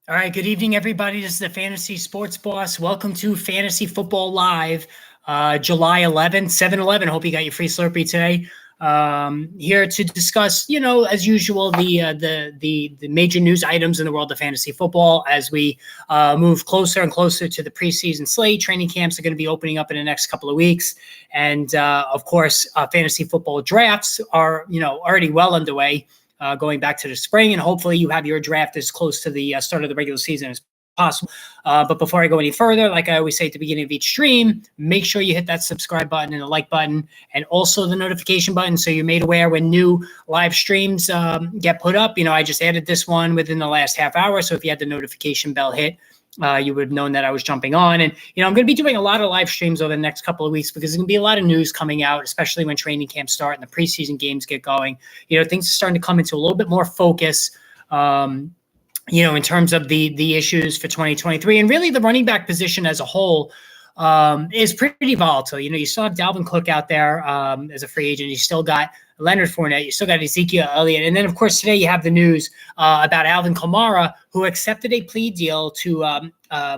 All right, good evening, everybody. This is the Fantasy Sports Boss. Welcome to Fantasy Football Live, July 11th, 7/11. Hope you got your free Slurpee today. Here to discuss, as usual, the major news items in the world of fantasy football as we move closer and closer to the preseason slate. Training camps are going to be opening up in the next couple of weeks, and of course, fantasy football drafts are already well underway. Going back to the spring, and hopefully you have your draft as close to the start of the regular season as possible. But before I go any further, like I always say at the beginning of each stream, make sure you hit that subscribe button and the like button, and also the notification button so you're made aware when new live streams get put up. I just added this one within the last half hour, so if you had the notification bell hit, you would have known that I was jumping on. And, I'm going to be doing a lot of live streams over the next couple of weeks because there's going to be a lot of news coming out, especially when training camps start and the preseason games get going. Things are starting to come into a little bit more focus, in terms of the issues for 2023. And really the running back position as a whole is pretty volatile. You still have Dalvin Cook out there as a free agent. You still got Leonard Fournette. You still got Ezekiel Elliott. And then, of course, today you have the news about Alvin Kamara, who accepted a plea deal to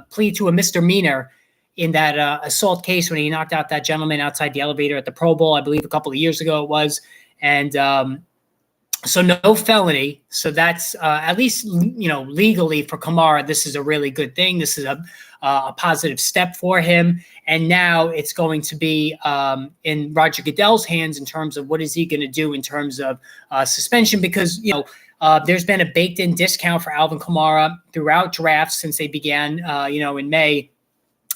plead to a misdemeanor in that assault case when he knocked out that gentleman outside the elevator at the Pro Bowl, I believe a couple of years ago it was. And so no felony. So that's at least, legally for Kamara, this is a really good thing. This is a positive step for him. And now it's going to be in Roger Goodell's hands in terms of what is he going to do in terms of suspension, because, there's been a baked-in discount for Alvin Kamara throughout drafts since they began, in May,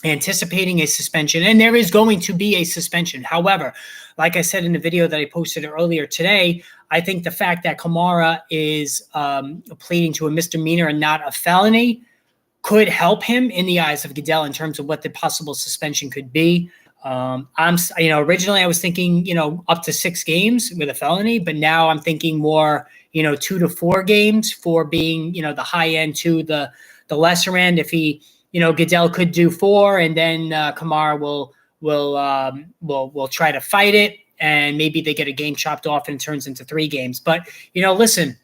anticipating a suspension, and there is going to be a suspension. However, like I said in the video that I posted earlier today, I think the fact that Kamara is pleading to a misdemeanor and not a felony could help him in the eyes of Goodell in terms of what the possible suspension could be. Originally I was thinking, up to 6 games with a felony, but now I'm thinking more, 2 to 4 games for being, the high end to the lesser end. If he, Goodell could do 4, and then Kamara will try to fight it, and maybe they get a game chopped off and it turns into 3 games. But, listen,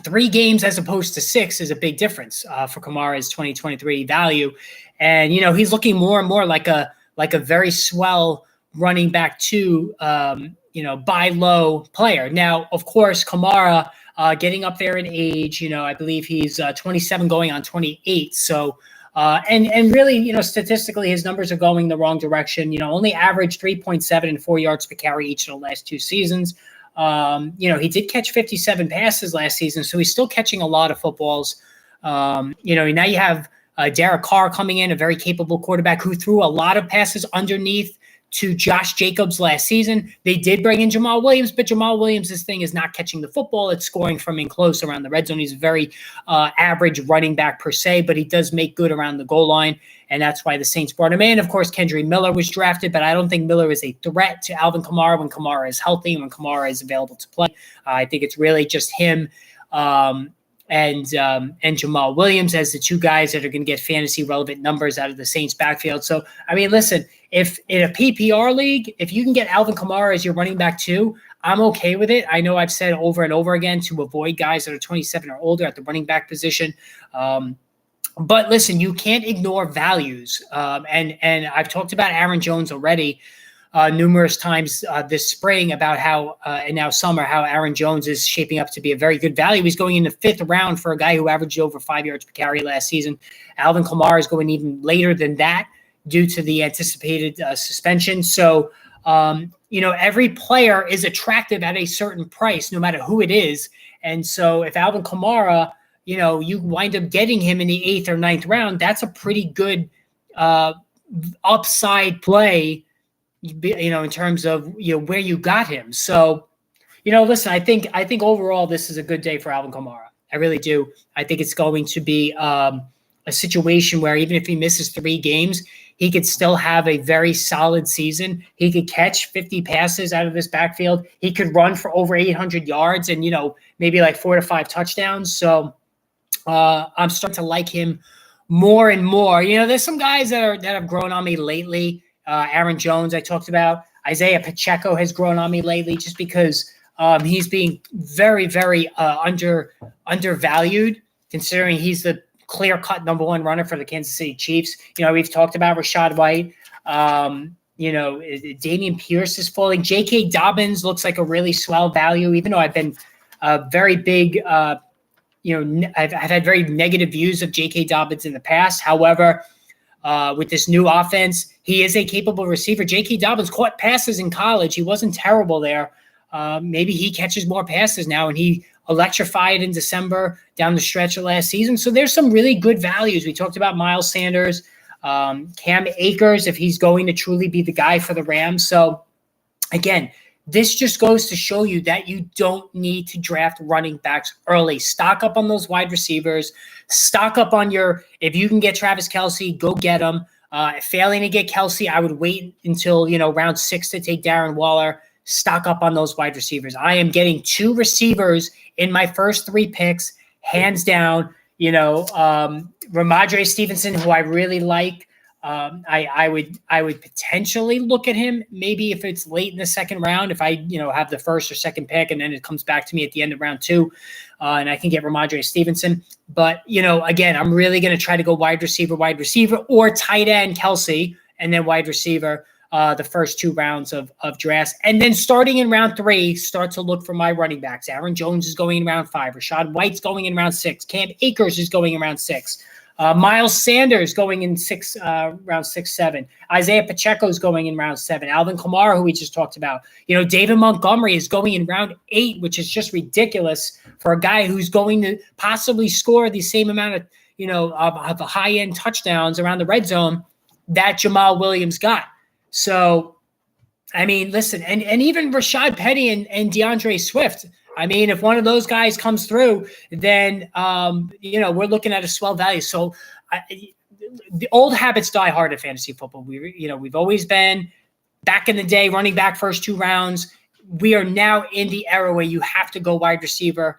3 games as opposed to 6 is a big difference for Kamara's 2023 value. And, he's looking more and more like a very swell running back 2, buy low player. Now, of course, Kamara getting up there in age, I believe he's 27 going on 28. So, and really, statistically, his numbers are going the wrong direction. Only averaged 3.7 and 4 yards per carry each of the last 2 seasons. He did catch 57 passes last season, so he's still catching a lot of footballs. Now you have Derek Carr coming in, a very capable quarterback who threw a lot of passes underneath to Josh Jacobs last season. They did bring in Jamal Williams, but Jamal Williams' thing is not catching the football. It's scoring from in close around the red zone. He's a very average running back per se, but he does make good around the goal line, and that's why the Saints brought him in. Of course, Kendre Miller was drafted, but I don't think Miller is a threat to Alvin Kamara when Kamara is healthy and when Kamara is available to play. I think it's really just him and Jamal Williams as the 2 guys that are going to get fantasy relevant numbers out of the Saints backfield. So, listen, if in a PPR league, if you can get Alvin Kamara as your running back 2, I'm okay with it. I know I've said over and over again to avoid guys that are 27 or older at the running back position. But listen, you can't ignore values. And I've talked about Aaron Jones already numerous times this spring about how, and now summer, how Aaron Jones is shaping up to be a very good value. He's going in the 5th round for a guy who averaged over 5 yards per carry last season. Alvin Kamara is going even later than that due to the anticipated suspension. So, every player is attractive at a certain price, no matter who it is. And so if Alvin Kamara, you wind up getting him in the 8th or 9th round, that's a pretty good upside play, in terms of, where you got him. So, listen, I think overall this is a good day for Alvin Kamara. I really do. I think it's going to be a situation where even if he misses 3 games, he could still have a very solid season. He could catch 50 passes out of this backfield. He could run for over 800 yards and, maybe like 4 to 5 touchdowns. So I'm starting to like him more and more. There's some guys that have grown on me lately. Aaron Jones, I talked about. Isaiah Pacheco has grown on me lately just because he's being very, very undervalued, considering he's the clear-cut number one runner for the Kansas City Chiefs. We've talked about Rachaad White. Dameon Pierce is falling. J.K. Dobbins looks like a really swell value, even though I've been very big. I've had very negative views of J.K. Dobbins in the past. However, with this new offense, he is a capable receiver. J.K. Dobbins caught passes in college. He wasn't terrible there. Maybe he catches more passes now, and he electrified in December down the stretch of last season. So there's some really good values. We talked about Miles Sanders, Cam Akers, if he's going to truly be the guy for the Rams. So again, this just goes to show you that you don't need to draft running backs early. Stock up on those wide receivers. Stock up on if you can get Travis Kelce, go get him. Failing to get Kelce, I would wait until, round 6 to take Darren Waller. Stock up on those wide receivers. I am getting 2 receivers in my first 3 picks, hands down. Rhamondre Stevenson, who I really like. I would potentially look at him maybe if it's late in the second round, if I have the first or second pick and then it comes back to me at the end of round 2, and I can get Rhamondre Stevenson. But again, I'm really going to try to go wide receiver, or tight end Kelce, and then wide receiver the first 2 rounds of drafts. And then starting in round 3, start to look for my running backs. Aaron Jones is going in round 5. Rachaad White's going in round 6. Cam Akers is going in round 6. Miles Sanders going in round 6, 7. Isaiah Pacheco is going in round 7. Alvin Kamara, who we just talked about. David Montgomery is going in round 8, which is just ridiculous for a guy who's going to possibly score the same amount of, of high-end touchdowns around the red zone that Jamal Williams got. So, I mean, listen, and even Rashad Penny and DeAndre Swift. I mean, if one of those guys comes through, then, we're looking at a swell value. So the old habits die hard at fantasy football. We've always been back in the day, running back first 2 rounds. We are now in the era where you have to go wide receiver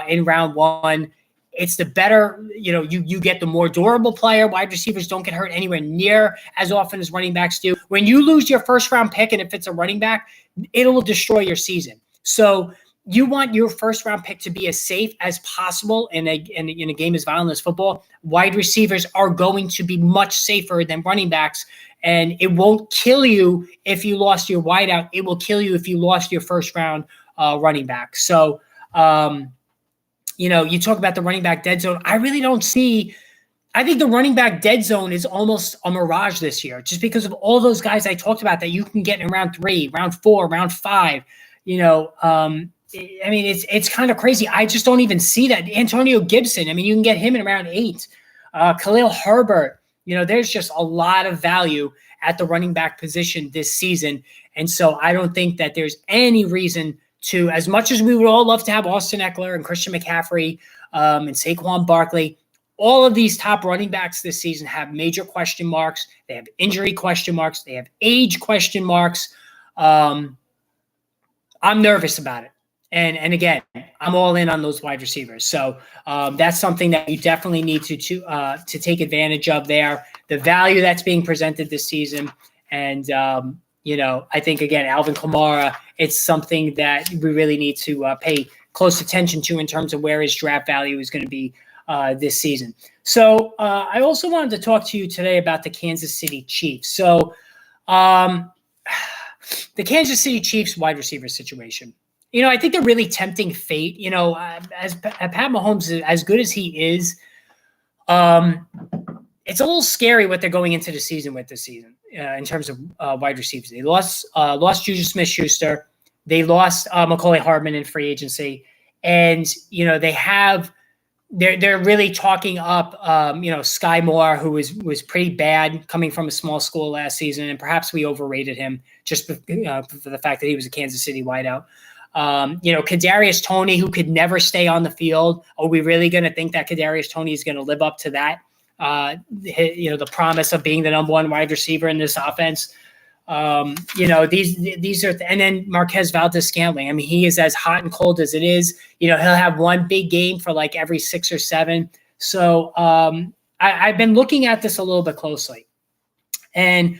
in round 1. It's the better, you get the more durable player. Wide receivers don't get hurt anywhere near as often as running backs do. When you lose your first round pick, and if it's a running back, it'll destroy your season. So you want your first round pick to be as safe as possible in a game as violent as football. Wide receivers are going to be much safer than running backs, and it won't kill you if you lost your wideout. It will kill you if you lost your first round running back. So, you talk about the running back dead zone. I really don't see. I think the running back dead zone is almost a mirage this year, just because of all those guys I talked about that you can get in round 3, round 4, round 5. I mean, it's kind of crazy. I just don't even see that. Antonio Gibson, I mean, you can get him in around 8. Khalil Herbert, there's just a lot of value at the running back position this season. And so I don't think that there's any reason to, as much as we would all love to have Austin Eckler and Christian McCaffrey and Saquon Barkley, all of these top running backs this season have major question marks. They have injury question marks. They have age question marks. I'm nervous about it. And again, I'm all in on those wide receivers. So that's something that you definitely need to take advantage of there. The value that's being presented this season. And, I think, again, Alvin Kamara, it's something that we really need to pay close attention to in terms of where his draft value is going to be this season. So I also wanted to talk to you today about the Kansas City Chiefs. So the Kansas City Chiefs wide receiver situation. I think they're really tempting fate. As Pat Mahomes, as good as he is, it's a little scary what they're going into the season with this season in terms of wide receivers. They lost Juju Smith-Schuster. They lost Mecole Hardman in free agency, and they're really talking up Sky Moore, who was pretty bad coming from a small school last season, and perhaps we overrated him just for the fact that he was a Kansas City wideout. Kadarius Toney, who could never stay on the field. Are we really going to think that Kadarius Toney is going to live up to that? The promise of being the number 1 wide receiver in this offense. These are, and then Marquez Valdes-Scantling. I mean, he is as hot and cold as it is. He'll have one big game for like every 6 or 7. So I've been looking at this a little bit closely, and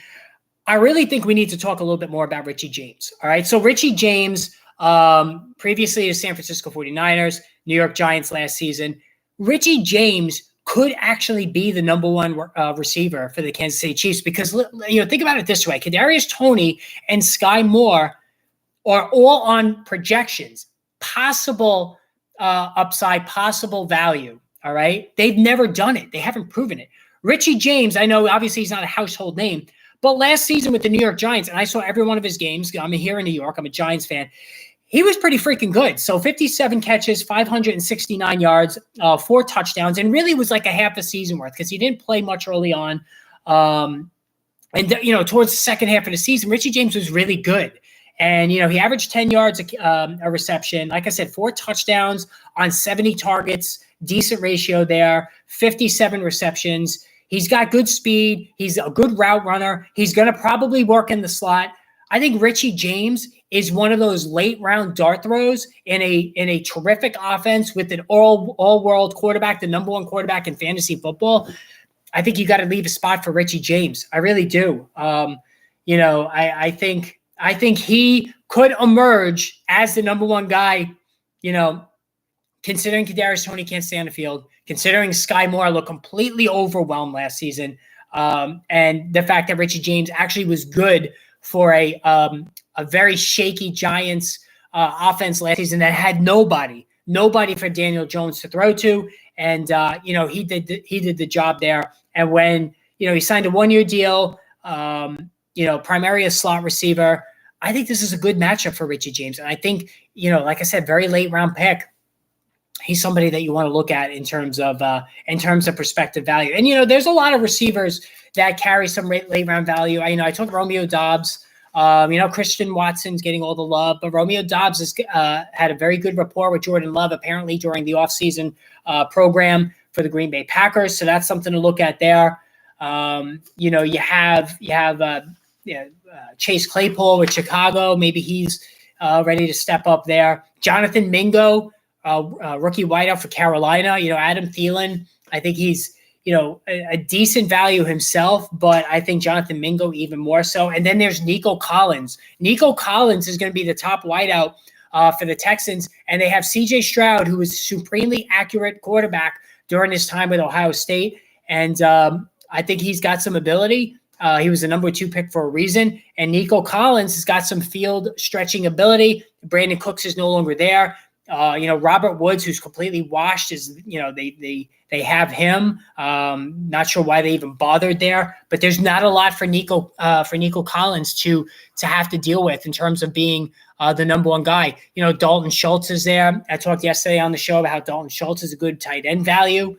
I really think we need to talk a little bit more about Richie James. All right. So Richie James, previously the San Francisco 49ers, New York Giants last season. Richie James could actually be the number one receiver for the Kansas City Chiefs. Because, think about it this way. Kadarius Toney and Sky Moore are all on projections, possible upside, possible value, all right? They've never done it. They haven't proven it. Richie James, I know obviously he's not a household name, but last season with the New York Giants, and I saw every one of his games. I'm here in New York. I'm a Giants fan. He was pretty freaking good. So 57 catches, 569 yards, 4 touchdowns, and really was like a half a season worth because he didn't play much early on. Towards the second half of the season, Richie James was really good. And, he averaged 10 yards a reception. Like I said, 4 touchdowns on 70 targets, decent ratio there, 57 receptions. He's got good speed. He's a good route runner. He's going to probably work in the slot. I think Richie James is one of those late round dart throws in a terrific offense with an all world quarterback, the number one quarterback in fantasy football. I think you got to leave a spot for Richie James. I really do. I think he could emerge as the number one guy, considering Kadarius Toney can't stay on the field, considering Sky Moore looked completely overwhelmed last season, and the fact that Richie James actually was good for a very shaky Giants offense last season that had nobody for Daniel Jones to throw to. And, he did the job there. And when, he signed a 1-year deal, primarily a slot receiver, I think this is a good matchup for Richie James. And I think, like I said, very late round pick. He's somebody that you want to look at in terms of prospective value. And, there's a lot of receivers that carry some late round value. I took Romeo Doubs. Christian Watson's getting all the love, but Romeo Doubs has had a very good rapport with Jordan Love, apparently during the offseason program for the Green Bay Packers. So that's something to look at there. You have Chase Claypool with Chicago. Maybe he's ready to step up there. Jonathan Mingo, rookie wideout for Carolina. Adam Thielen, I think he's, a decent value himself, but I think Jonathan Mingo even more so. And then there's Nico Collins. Nico Collins is going to be the top wideout for the Texans. And they have CJ Stroud, who is a supremely accurate quarterback during his time with Ohio State. And I think he's got some ability. He was the number 2 pick for a reason. And Nico Collins has got some field stretching ability. Brandon Cooks is no longer there. Robert Woods, who's completely washed, is, they have him. Not sure why they even bothered there, but there's not a lot for Nico Collins to have to deal with in terms of being the number one guy. Dalton Schultz is there. I talked yesterday on the show about how Dalton Schultz is a good tight end value.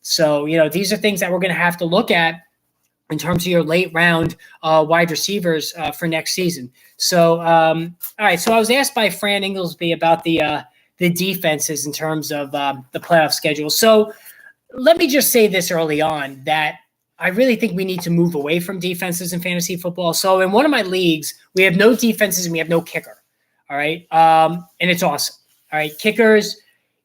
So these are things that we're going to have to look at in terms of your late round wide receivers for next season. So, all right. So I was asked by Fran Inglesby about the defenses in terms of the playoff schedule. So let me just say this early on that I really think we need to move away from defenses in fantasy football. So in one of my leagues, we have no defenses and we have no kicker. All right. And it's awesome. All right. Kickers,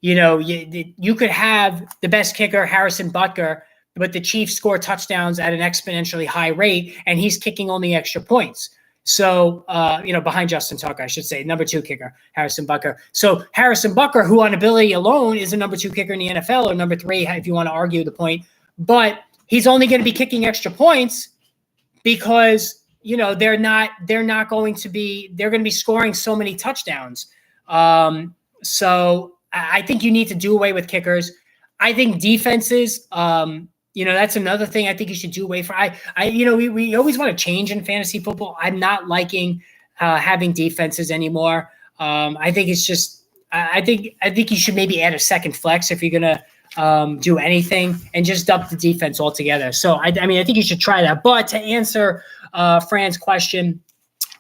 you could have the best kicker, Harrison Butker, but the Chiefs score touchdowns at an exponentially high rate, and he's kicking only extra points. So, behind Justin Tucker, I should say, number 2 kicker, Harrison Butker. So Harrison Butker, who on ability alone is a number 2 kicker in the NFL, or number 3, if you want to argue the point, but he's only going to be kicking extra points because, they're going to be scoring so many touchdowns. So I think you need to do away with kickers. I think defenses, that's another thing I think you should do away from. We always want to change in fantasy football. I'm not liking having defenses anymore. I think it's just, I think you should maybe add a second flex if you're going to do anything and just dump the defense altogether. So, I think you should try that. But to answer Fran's question,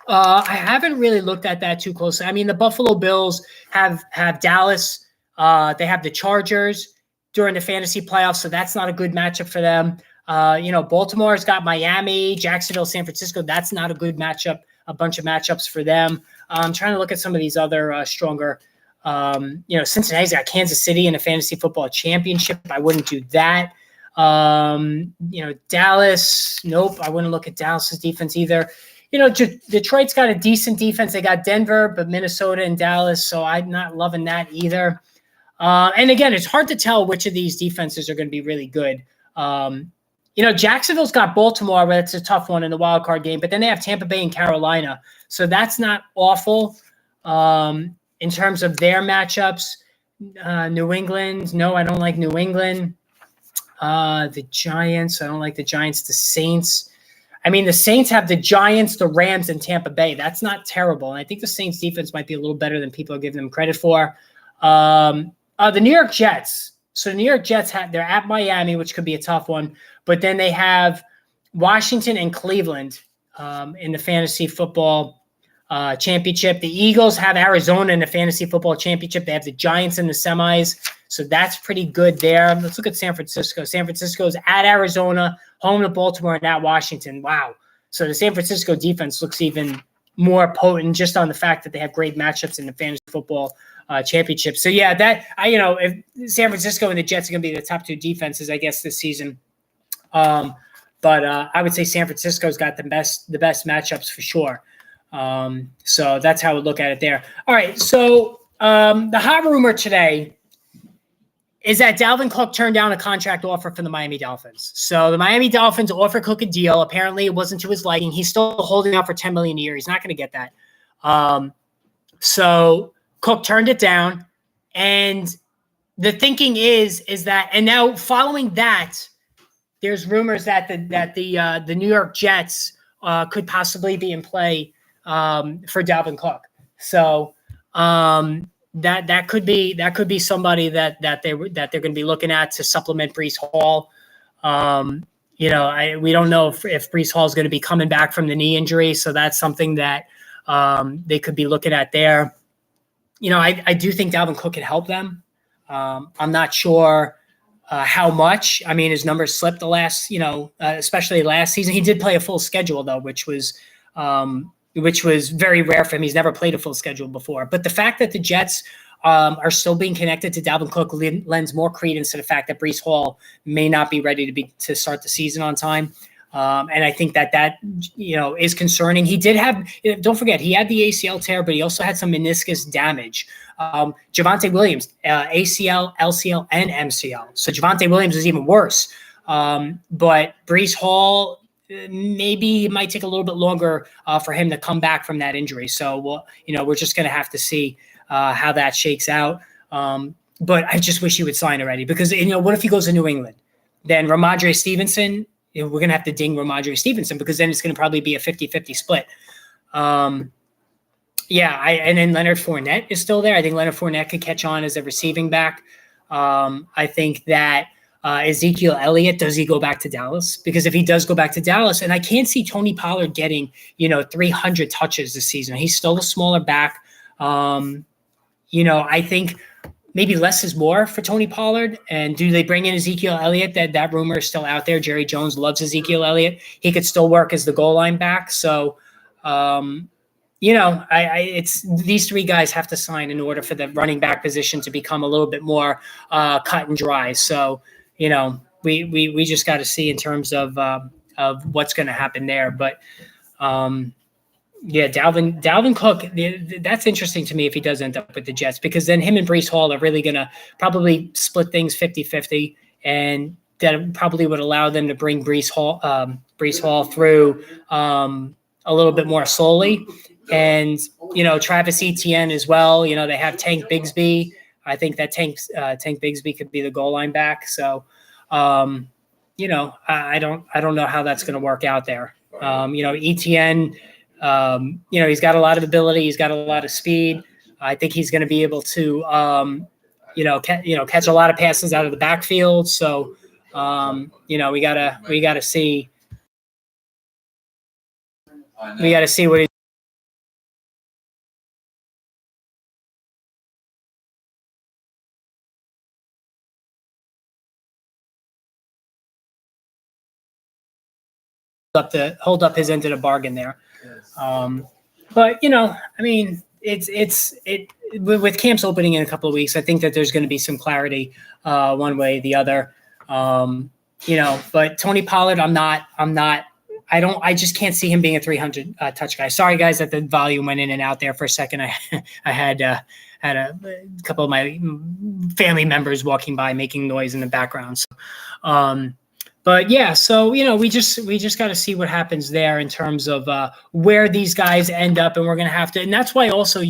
I haven't really looked at that too closely. The Buffalo Bills have Dallas. They have the Chargers during the fantasy playoffs, so that's not a good matchup for them. Baltimore's got Miami, Jacksonville, San Francisco. That's not a good matchup, a bunch of matchups for them. I'm trying to look at some of these other stronger. Cincinnati's got Kansas City in a fantasy football championship. I wouldn't do that. Dallas, nope, I wouldn't look at Dallas's defense either. Detroit's got a decent defense. They got Denver, but Minnesota and Dallas, so I'm not loving that either. And again, it's hard to tell which of these defenses are going to be really good. Jacksonville's got Baltimore, but it's a tough one in the wild card game. But then they have Tampa Bay and Carolina, so that's not awful in terms of their matchups. New England, no, I don't like New England. The Giants, I don't like the Giants. The Saints, I mean, the Saints have the Giants, the Rams, and Tampa Bay. That's not terrible. And I think the Saints defense might be a little better than people are giving them credit for. The New York Jets. So the New York Jets, they're at Miami, which could be a tough one. But then they have Washington and Cleveland in the fantasy football championship. The Eagles have Arizona in the fantasy football championship. They have the Giants in the semis. So that's pretty good there. Let's look at San Francisco. San Francisco is at Arizona, home to Baltimore, and at Washington. Wow. So the San Francisco defense looks even more potent just on the fact that they have great matchups in the fantasy football championship. So yeah, if San Francisco and the Jets are going to be the top two defenses, I guess, this season. But I would say San Francisco's got the best matchups for sure. So that's how I would look at it there. All right. So the hot rumor today is that Dalvin Cook turned down a contract offer from the Miami Dolphins. So the Miami Dolphins offered Cook a deal. Apparently it wasn't to his liking. He's still holding out for $10 million a year. He's not going to get that. So Cook turned it down. And the thinking is that, and now following that, there's rumors that the New York Jets could possibly be in play for Dalvin Cook. So that could be somebody that they're going to be looking at to supplement Breece Hall. We don't know if Breece Hall is going to be coming back from the knee injury, so that's something that they could be looking at there. I do think Dalvin Cook can help them. I'm not sure how much. I mean, his numbers slipped the last, especially last season. He did play a full schedule though, which was very rare for him. He's never played a full schedule before. But the fact that the Jets are still being connected to Dalvin Cook lends more credence to the fact that Breece Hall may not be ready to start the season on time. And I think that is concerning. He did have, don't forget, he had the ACL tear, but he also had some meniscus damage. Javonte Williams, ACL, LCL, and MCL. So Javonte Williams is even worse. But Breece Hall, maybe it might take a little bit longer for him to come back from that injury. So we're just going to have to see how that shakes out. But I just wish he would sign already, because what if he goes to New England? Then Ramondre Stevenson, we're going to have to ding Ramondre Stevenson, because then it's going to probably be a 50-50 split. And then Leonard Fournette is still there. I think Leonard Fournette could catch on as a receiving back. I think that Ezekiel Elliott, does he go back to Dallas? Because if he does go back to Dallas, and I can't see Tony Pollard getting, 300 touches this season. He's still a smaller back. I think maybe less is more for Tony Pollard. And do they bring in Ezekiel Elliott? That rumor is still out there. Jerry Jones loves Ezekiel Elliott. He could still work as the goal line back. So, it's these three guys have to sign in order for the running back position to become a little bit more cut and dry. So, we just got to see in terms of what's going to happen there. But Dalvin Cook, that's interesting to me if he does end up with the Jets, because then him and Breece Hall are really going to probably split things 50-50, and that probably would allow them to bring Breece Hall through a little bit more slowly. And, Travis Etienne as well. They have Tank Bigsby. I think that Tank Bigsby could be the goal line back. So, I don't know how that's going to work out there. Etienne, he's got a lot of ability. He's got a lot of speed. I think he's going to be able to, catch a lot of passes out of the backfield. So, we gotta see. We got to see what he's hold up his end of the bargain there. But it's with camps opening in a couple of weeks, I think that there's going to be some clarity one way or the other. But Tony Pollard, I just can't see him being a 300 touch guy. Sorry guys that the volume went in and out there for a second. I had a couple of my family members walking by making noise in the background. So, but yeah, so we just got to see what happens there in terms of where these guys end up, and we're gonna have to. And that's why also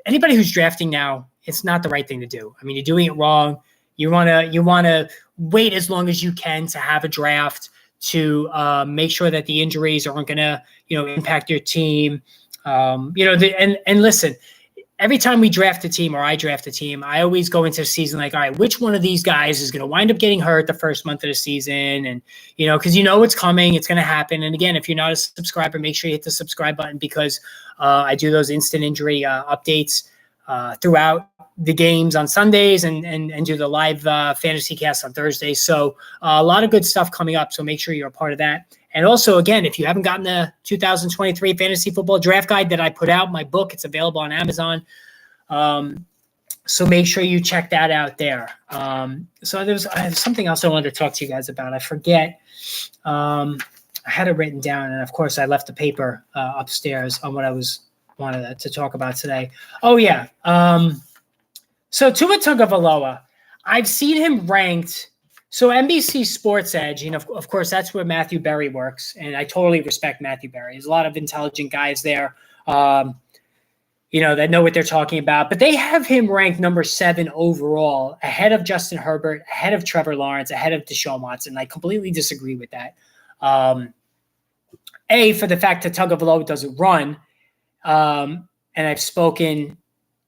anybody who's drafting now, it's not the right thing to do. I mean, you're doing it wrong. You wanna wait as long as you can to have a draft to make sure that the injuries aren't gonna impact your team. And listen. Every time we draft a team or I draft a team, I always go into the season like, all right, which one of these guys is going to wind up getting hurt the first month of the season? And, because what's coming, it's going to happen. And again, if you're not a subscriber, make sure you hit the subscribe button because I do those instant injury updates throughout the games on Sundays and do the live fantasy cast on Thursdays. So a lot of good stuff coming up. So make sure you're a part of that. And also, again, if you haven't gotten the 2023 Fantasy Football Draft Guide that I put out, my book, it's available on Amazon. So make sure you check that out there. So I have something else I wanted to talk to you guys about. I forget. I had it written down, and of course, I left the paper upstairs on what I wanted to talk about today. Oh, yeah. So Tua Tagovailoa, I've seen him ranked. So NBC Sports Edge, of course, that's where Matthew Berry works, and I totally respect Matthew Berry. There's a lot of intelligent guys there, that know what they're talking about. But they have him ranked number 7 overall, ahead of Justin Herbert, ahead of Trevor Lawrence, ahead of Deshaun Watson. I completely disagree with that. For the fact that Tagovailoa doesn't run, and I've spoken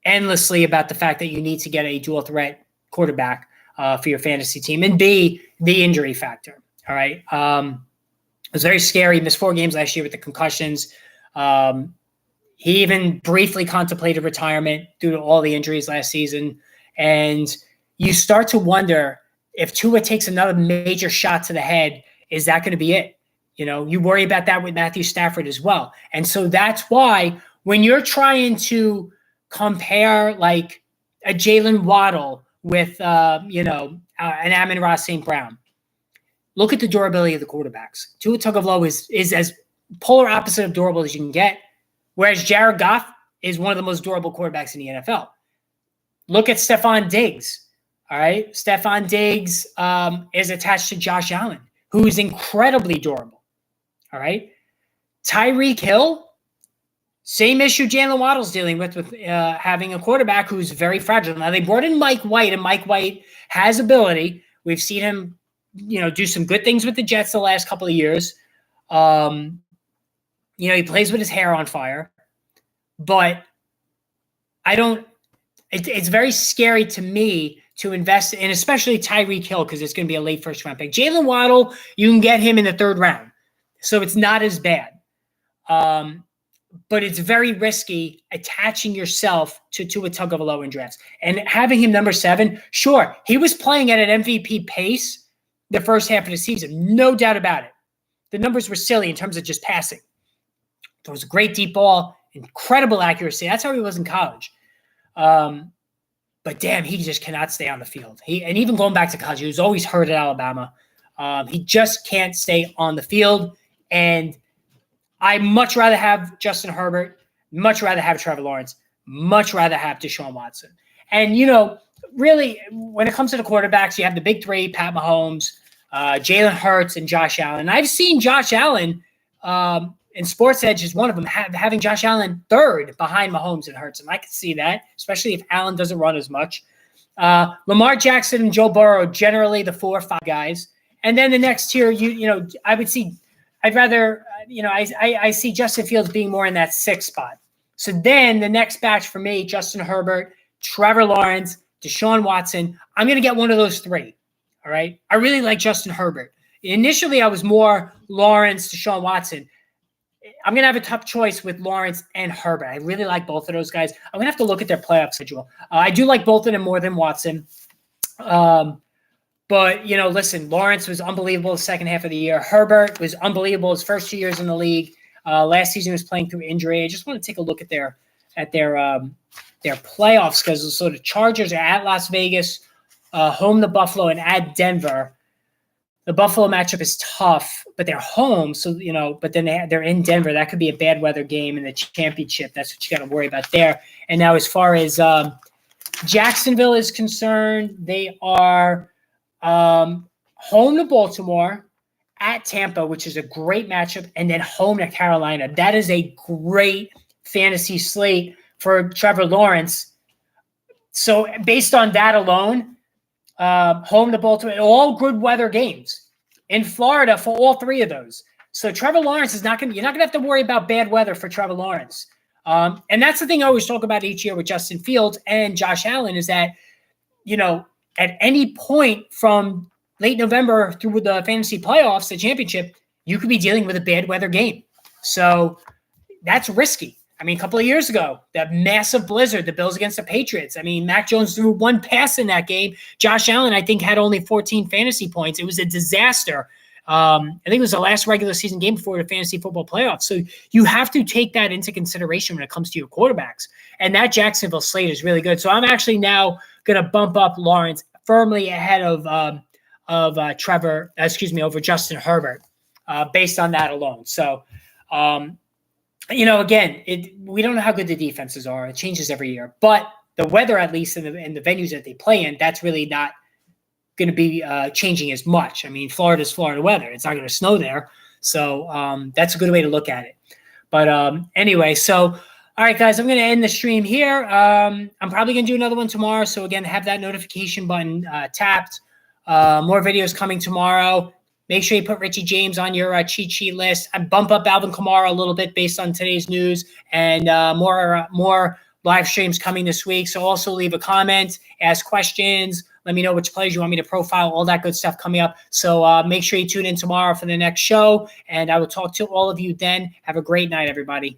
endlessly about the fact that you need to get a dual threat quarterback for your fantasy team, and B, the injury factor. All right. It was very scary. He missed 4 games last year with the concussions. He even briefly contemplated retirement due to all the injuries last season. And you start to wonder if Tua takes another major shot to the head, is that going to be it? You worry about that with Matthew Stafford as well. And so that's why when you're trying to compare like a Jalen Waddle with, an Amon-Ra St. Brown. Look at the durability of the quarterbacks. Tua Tagovailoa is as polar opposite of durable as you can get, whereas Jared Goff is one of the most durable quarterbacks in the NFL. Look at Stephon Diggs, all right? Stephon Diggs is attached to Josh Allen, who is incredibly durable, all right? Tyreek Hill, same issue Jalen Waddle's dealing with having a quarterback who's very fragile. Now, they brought in Mike White, and Mike White has ability. We've seen him, do some good things with the Jets the last couple of years. He plays with his hair on fire. But it's very scary to me to invest in, especially Tyreek Hill, because it's going to be a late first-round pick. Jalen Waddle, you can get him in the 3rd round. So it's not as bad. But it's very risky attaching yourself to a Tagovailoa in drafts. And having him number 7, sure, he was playing at an MVP pace the first half of the season. No doubt about it. The numbers were silly in terms of just passing. It was a great deep ball, incredible accuracy. That's how he was in college. But damn, he just cannot stay on the field. And even going back to college, he was always hurt at Alabama. He just can't stay on the field. And I much rather have Justin Herbert, much rather have Trevor Lawrence, much rather have Deshaun Watson. And, really, when it comes to the quarterbacks, you have the big 3, Pat Mahomes, Jalen Hurts, and Josh Allen. I've seen Josh Allen in Sports Edge is one of them, having Josh Allen 3rd behind Mahomes and Hurts. And I can see that, especially if Allen doesn't run as much. Lamar Jackson and Joe Burrow, generally the 4 or 5 guys. And then the next tier, I would see – I'd rather, I see Justin Fields being more in that 6th spot. So then the next batch for me, Justin Herbert, Trevor Lawrence, Deshaun Watson. I'm going to get one of those 3. All right. I really like Justin Herbert. Initially, I was more Lawrence, Deshaun Watson. I'm going to have a tough choice with Lawrence and Herbert. I really like both of those guys. I'm going to have to look at their playoff schedule. I do like both of them more than Watson. But, listen, Lawrence was unbelievable the second half of the year. Herbert was unbelievable his first 2 years in the league. Last season he was playing through injury. I just want to take a look at their playoff schedule. So the Chargers are at Las Vegas, home to Buffalo, and at Denver. The Buffalo matchup is tough, but they're home. So, but then they're in Denver. That could be a bad weather game in the championship. That's what you got to worry about there. And now as far as Jacksonville is concerned, they are home to Baltimore, at Tampa, which is a great matchup, and then home to Carolina. That is a great fantasy slate for Trevor Lawrence. So based on that alone, home to Baltimore, all good weather games in Florida for all three of those. So Trevor Lawrence is not going to, you're not going to have to worry about bad weather for Trevor Lawrence. And that's the thing I always talk about each year with Justin Fields and Josh Allen is that, at any point from late November through the fantasy playoffs, the championship, you could be dealing with a bad weather game. So that's risky. I mean, a couple of years ago, that massive blizzard, the Bills against the Patriots. I mean, Mac Jones threw one pass in that game. Josh Allen, I think, had only 14 fantasy points. It was a disaster. I think it was the last regular season game before the fantasy football playoffs. So you have to take that into consideration when it comes to your quarterbacks. And that Jacksonville slate is really good. So I'm actually now going to bump up Lawrence firmly ahead of over Justin Herbert, based on that alone. So, again, we don't know how good the defenses are. It changes every year, but the weather, at least in the venues that they play in, that's really not going to be changing as much. I mean, Florida's Florida weather. It's not going to snow there. So that's a good way to look at it. But anyway, so, all right, guys, I'm going to end the stream here. I'm probably going to do another one tomorrow. So again, have that notification button tapped. More videos coming tomorrow. Make sure you put Richie James on your cheat sheet list. I bump up Alvin Kamara a little bit based on today's news, and more live streams coming this week. So also leave a comment, ask questions, let me know which players you want me to profile, all that good stuff coming up. So make sure you tune in tomorrow for the next show, and I will talk to all of you then. Have a great night, everybody.